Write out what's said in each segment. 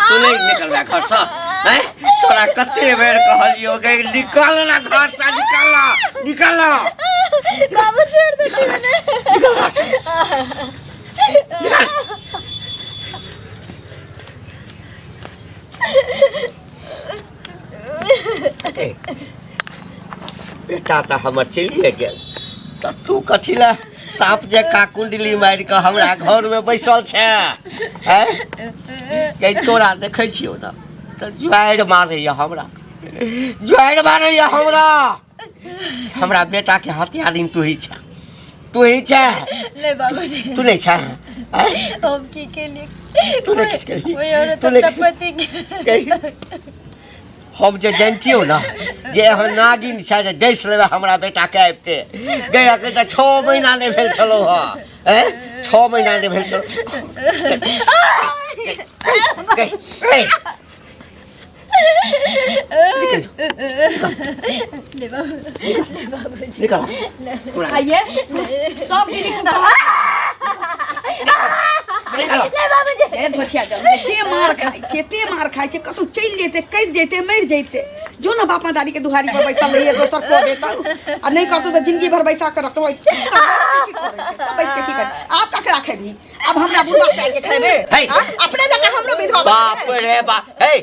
तू नहीं निकल घर से हैं तोरा कते बेर कहलियो गई निकल ना घर से निकल बाबू छोड़ दे निकल बेटा तो हमर चलिए गेल तो तू कथी ला सांप जे का कुंडली मार के हमरा घर में बैसल छे हैं के तोरा देखे छियो ना तो जुआड़ मारैया हमरा बेटा के हथियारिन तू ही छे ले बाबूजी तू नहीं छे हम की के लिए तू नहीं किसके लिए कोई और तू तो नहीं पति हम जे जानतियो ना जे एहन नागिन छै जे देश लेबे हमरा बेटा के आबिते गया के 6 महीना नहीं भेल छलो हैं 6 महीना नहीं भेल छलो ले बाबूजी निकल आइए सब ले बाबूजी ए धोछिया जाओ ते मार खाई छे कसम चल जेते कट जेते मर जेते जो ना बापा दादी के दुहारी पर बैठा लइए दोसर को देता आ नहीं करतो तो जिंदगी भर बैसा कर रखतो पैसे के की कर आप का राखे भी अब हमरा बुढ़वा से के खेबे अपने जगह हमरो विधवा बाप रे बाप हे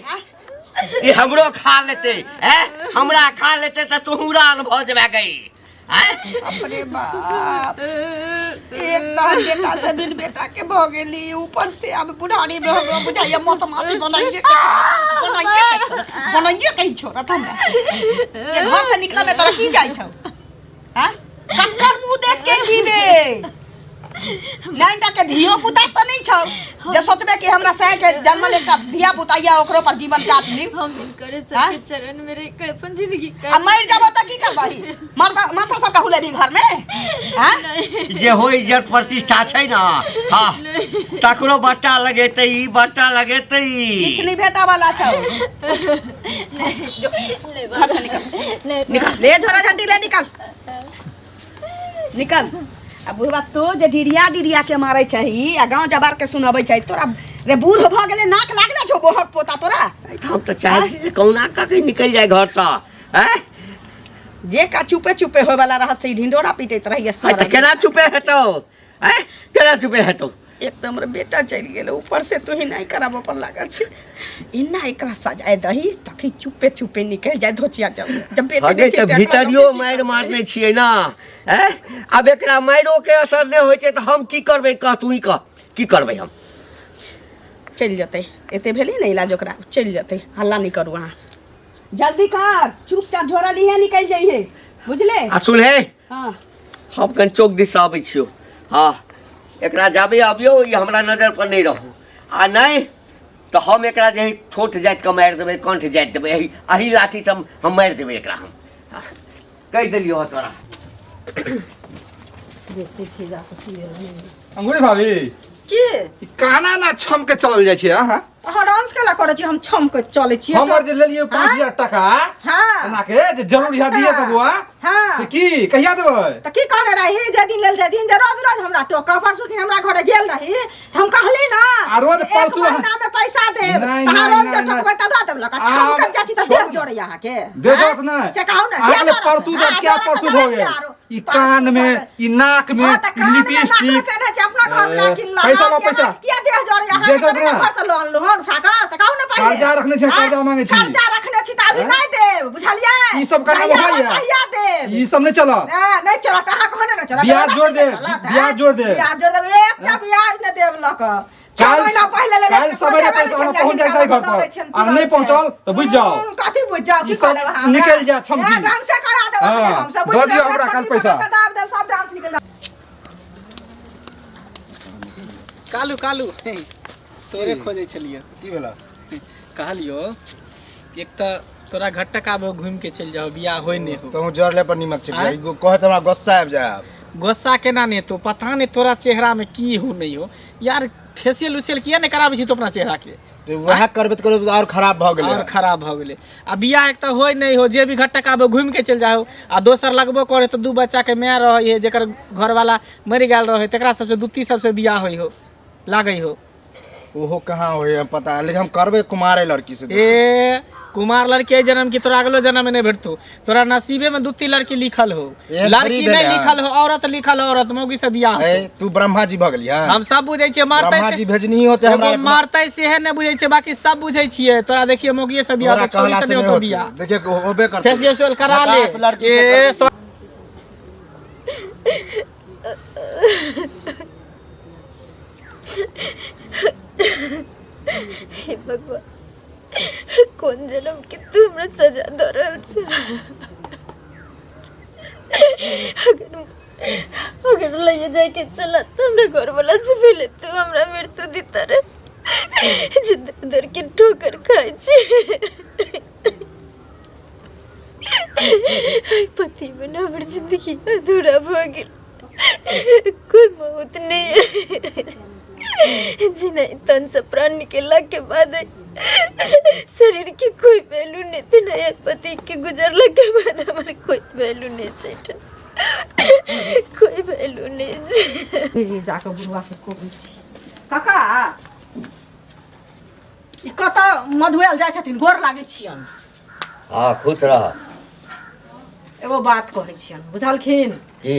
ये हमरो खा लेते हैं हमरा खा लेते तो तोहरा भ जेबे गई हैं अपने बाप एक दान बेटा से बिन बेटा के भ गेली ऊपर से अब बुढ़ानी में हो बुझाइए मौसमाती बनाइए कहीं छोरा हमरा ये घर से निकला में तोरा की जाई छौ हां कक्कर मुंह देख के जीवे लाइनटा के धियो पुता तो नहीं छौ जे सोचबे कि हमरा सह के जन्मल एकटा धिया पुताइया ओकरो पर जीवन काट ली हम करे सबके चरण में रह के अपन जिंदगी आ मर जाबो त की करबही मरदा माथा सब कहू लेबी घर में हां जे हो इज्जत प्रतिष्ठा छै ना हां तकरो बट्टा लगेतै किछ नहीं भेटा वाला छौ घर से निकल ले झोरा झंडी ले निकल अब बुढ़वा तो जे डिरिया के मारे छही आ गांव जबार के सुनाबै छै तोरा रे बूढ़ भ गेले नाक लागले छौ बोहक पोता तोरा हम तो चाहे छी कौना का के निकल जाए घर से हैं जे का चुपे होय वाला रह से ढिंडोरा पीटैत रहिए त केना चुपे हेतौ हैं केना चुपे हेतौ एकदम रे बेटा चल गेले ऊपर से तू ही नहीं करब अपन लागल छै इना एकरा सजाए दही तखी चुपे निकल जाए धोचिया जब बेटा हगे त भीतरियो मार मारने छियै ना हैं अब एकरा मारो के असर नहीं होय छै त हम की करबै कह तू ही कह की करबै हम चल जते एते भेली नहीं इलाज ओकरा चल जते हल्ला नहीं करू अहाँ जल्दी कर चुपचाप झोरा लिए निकल जाइए बुझले आ सुन हे हां हम कन चौक दिस आबै छियो हां एकरा जाबे आबियो ये हमरा नजर पर नहीं रहू आ नहीं तो हम एकरा जे छोट जात के मार देबै कंठ जात देबै अही लाठी से हम मार देबै एकरा हम कह देलियो तोरा देखते छी जा अंगुरी भाभी की काना ना छम के चल जाय छै हां अहाँ डांस केला करे छी हम छम के चले छी हमर जे लेलियो 5000 टका हां ना के जे जरूर यह दिए त बुआ हां से की कहिया देबै त की कहने रही जे दिन लेल दिन जे रोज हमरा टोका परसु दिन हमरा घरे गेल रही हम कहली ना आ रोज परसु महीना में पैसा दे तहां रोज के टोकबे त द देब लका छम के जाची त देख जोड़े यहां के दे दो त ना से कहू ना दे अगले परसु दे क्या परसु हो गए ई कान में ई नाक में लिपस्टिक अपना घर में किन ला पैसा लो पैसा क्या दे जोड़े यहां के घर से लोन लोन उठा का से कहू ना पहिले कर्जा रखने छै कर्जा मांगे छी कर्जा रखने छी त अभी नहीं देब बुझलिए ई सब करना भइया कहिया देब ई सब नहीं चला नहीं चला कहां कहने ना चला ब्याज जोड़ दे ब्याज जोड़ दे एकटा ब्याज न देब लक 6 महीना पहले ले कल सवेरे पैसा हम पहुंच जाए घर पर आ नहीं पहुंचल तो बुझ जाओ कथि बुझ जाओ की करे वहां निकल जा छमकी डांस से करा देब हम सब दो दियो हमरा कल पैसा सब डांस निकल जा कालू तोरे खोजे छलिए की भेला कहलियो एक तो तोरा घटक आबो घूम के चल जाओ बियाह होय ने हो तो जरले पर निमक छिड़क कहत हमरा गुस्सा आबि जाए गुस्सा केना ने तो पता नहीं तोरा चेहरा में की हो नहीं हो यार फेशियल उशियल किया नहीं कराबे छी तो अपना चेहरा के तो वह करबे तो और खराब भ गेले और खराब भ गेले आ बियाह एक तो होय नहीं हो जे भी घटक आबो घूम के चल जाओ आ दोसर लगबो करे तो दू बच्चा के माय रहे है जेकर घर वाला मर गेल रहे तकरा सबसे दुत्ती सबसे बियाह होय हो लागै हो ओहो कहाँ हो है पता है, लेकिन हम करबे कुमारे लड़की से। ए कुमार लड़के जन्म की तोरा अगलो जन्म में नहीं भेटतो, तोरा नसीबे में 2-3 लड़की लिखल हो, ए, लड़की थोड़ी नहीं भेलै। लिखल हो, औरत लिखल हो, औरत मौगी से बियाह हो। ए, तू ब्रह्मा जी भगली हां। हम सब बुझै छियै, ब्रह्मा मारतै जी से भेजनी होते हमरा एगो इतना- मारतै सेहे नहीं बुझै छियै, बाकी सब बुझै छियै। तोरा देखिए मौगी से बियाह तोरा हो, छोरी कहला से से नहीं नहीं होतो होते। बियाह। देखिए होबे करते। फेसियल करा ले। झकास लड़की से ए करते। हे भगवान, कौन जन्म के तू हमरा सजा दे रहल छै। अगर लइए जाए के चला तो हमरा घर वाला से पहले तू हमरा मृत्यु देता रे, जिंदगी दर के ठोकर खाए छी। पति बिना हमर जिंदगी अधूरा भ गेल, कोई मौत नहीं है। जिन्हें तन से प्राण निकलने के बाद शरीर की कोई वैल्यू नहीं थी, नया पति के गुजरने के बाद हमारे कोई वैल्यू नहीं चाहिए, कोई वैल्यू नहीं। जी जाके बुढ़वा के कोबी काका ई कत मधुएल जाइ छथिन, गोर लागै छियन। हाँ खुश रह। एगो बात कहै छियन, बुझलखिन? की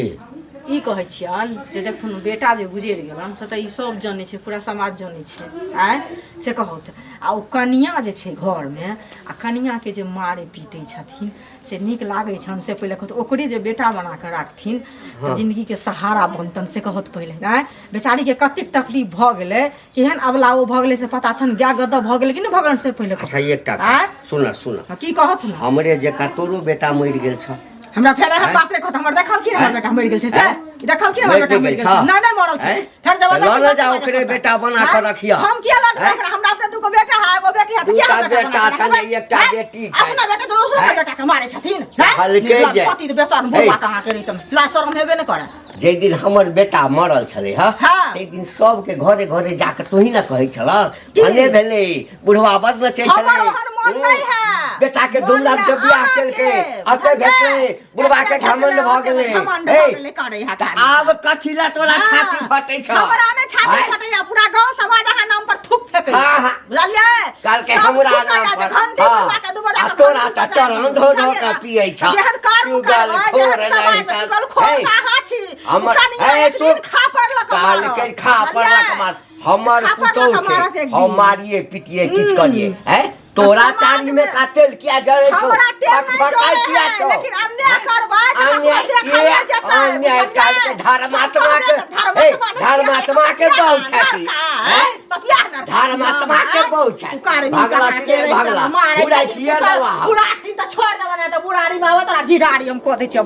ई कहै छियन जे देखथुन बेटा जे गुजरि गेलन से तऽ ई सब जानै छै, पूरा समाज जानै छै। आँय से कहत आ ओ कनिया जे छै घरमे, आ कनियाके जे मारै पीटै छथिन से नीक लागै छनि। से पहिले कहत ओकरे जे बेटा बना कऽ राखथिन तऽ जिन्दगीके सहारा बनतनि। से कहत पहिले आँय बेचारीके कतेक तकलीफ भऽ गेलै, केहन अबलाओ भऽ गेलै से पता छनि, गाय गद्दा भऽ गेलै कि नहि भऽ गेलनि से पहिले अच्छा कहत। एकटा आँय सुन की कहत ने हमरे जेका तोरो बेटा मरि गेल छ। हमरा फेर हम बाप रे कहत हमर देखल कि हमर बेटा मरि गेल छै, से देखल कि हमर बेटा मरि गेल छै? नहि नहीं मरल छै। फेर जब लऽ न जा ओकरे बेटा बना कऽ रखिया। हम किया लऽ जाब ओकरा? हमरा अपने दूगो बेटा है, एगो बेटी है, तो दूटा किया बेटा छनि, एकटा बेटी छै। अपना बेटा दूसरा बेटा के मारे छथिन। हल्के जे। पति तो बेसर भोला कहाँ के रही तुम ला शर्म हेबे न करे। जे दिन हमर बेटा मरल छलै हाँ। ताहि दिन सबके घरे घरे जाके तोही न कहै छलक, भने भेलै बुढ़वा बद नचै हमर छलै। ओहन मन नहि है। बेटा के मन धूमधाम से है बियाह अहाँके, केलकै, अते बुझलियै? भेटलै, बुढ़वा के घमंड भऽ गेलै। घमंड ए, भऽ गेलै, करे है तऽ काज। आब कथी ला तोरा हाँ। छाती फटै छ? हमरा ने छाती आँय? फटैया, पूरा गांव समाज अहाँ नाम पर थूक फेंकै। हाँ, हाँ। बुझलियै? काल के सब हमरा थूक नाम लगा पर। के घंटी हाँ। बुला के दुबारा आ के तोरा घंटी तऽ बजा के, चरण धो धो बुझलियै के ना? पियै छ। जेहन कर्म चुगल करबै, खोर जेहन समाज में नहीं चुगल कर। खोर हे, कहाँ छी? हमर कनिया हे, एक दिन सुन। खा पड़लक काल मारत। के खा पड़लक मार। हमर खा पुतौह पड़लक मारत छै, एक हम दिन। मारिए पिटिए किछ करिए। हैं तोरा समाज टारी में में का तेल किया जड़े छौ? हमरा तेल नहीं भकाई जड़े किया है, छौ? लेकिन अन्याय करबै तऽ अन्याय ककरो देखल ये जेतै, अन्याय बुझलियै? करके धर्मात्मा के धर्मात्मा हे, ने धर्मात्मा के बियाह बहु ना छथि। था, हैं? तो बियाह ना था। धर्मात्मा के बहु छथि। उकार भी भगला कहा कि के नहीं भगला? मारे बुराई छथिन, छियै उकार- दवा। बुराई छथिन तऽ छोड़ देबऽ, नहि तऽ बुढ़ारी बाबा तोरा गिरारी हम कऽ दै छियौ।